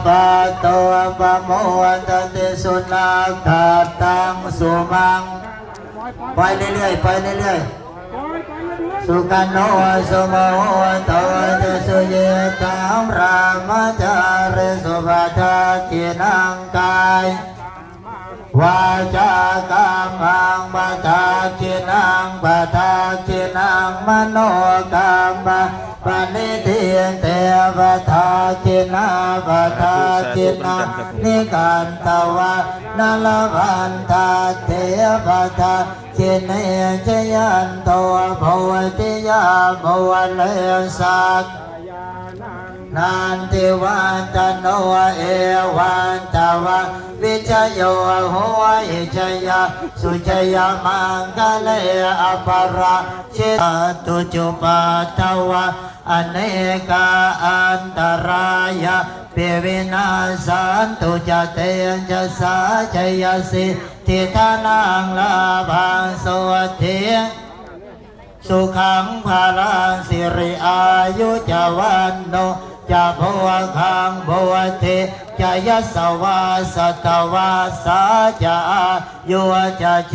ปะโตปะโมตติสุนัขตังสุมังไปเรื่อยๆไปเรื่อยๆสุกันโนสุโมโตจะสุเยตังรามจาริสุภัทกินังกายวาจากัมมังปะทากินังปะทากินังมโนกัมมังปณิทิเตปะทากินาปะทากินานิกันตวะนาลวันทาเทปะทากิเนจยันโตภวติยาภวเลสักนันติวันจันโนเอวันตวะวิจโยหัวอิจยาสุจยามังกะเลอปราชิตตุจุปัตถวะอเนกาอันตรายะเปวินาสันตุจเตจะสาจยสิทิทานังลาภังโสทิสุขังภาลังสิริอายุจวันโนจะภวคังภวติจะยัสวาสตวาสาจะอายุจะเช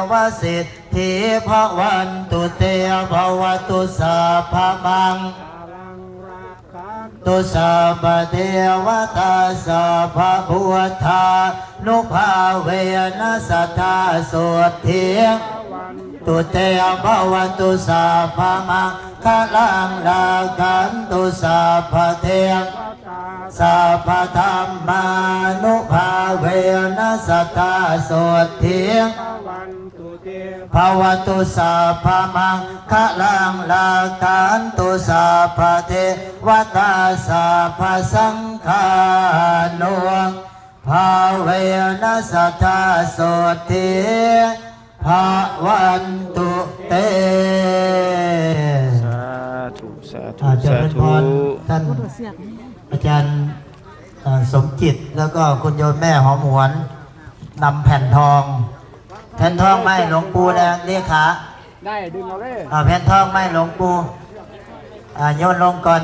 วสิทธิภวันตุเตภวตุสัพพมังตุสัพพเทวตาสัพพพุทธานุภาเวนัสทธาสุทธิตุเตภวตุสัพพมังคลังลาคันตุสัพพเทวสัพพธรรมานุภาเวนัสทธาสุทธิภวตุสัพพมังคลังลาคันตุสัพพเทวตาสัพพสังฆานุภาเวนัสทธาสุทธิภวันตุเตสาธุสาธุ เจริ สา ญพ ธุ รท่านอาจารย์สมจิตแล้วก็คุณโยมแม่หอมหวนนำแผ่นทองไม่หลวงปู่นะเรียกขาได้ดึงเอาเลยแผ่นทองไม่หลวงปู่โยนลงก่อน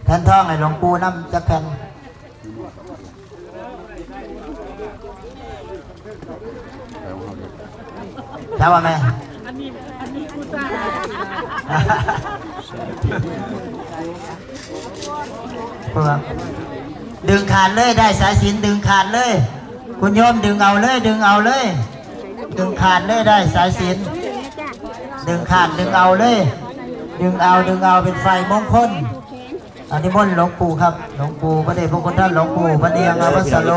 แผ่นทองให้หลวงปู่นำจะแผ่นใช่ว่าไหมอันนี้ผู้สร้างดึงขาดเลยได้สายสิญจน์ดึงขาดเลยคุณโยมดึงเอาเลยดึงขาดเลยได้สายสิญจน์ดึงขาดดึงเอาเลยดึงเอาเป็นไฟมงคลอันนี้มนต์หลวงปู่ครับหลวงปู่พระเดชพระคุณท่านหลวงปู่พระเดียงอาวัสโล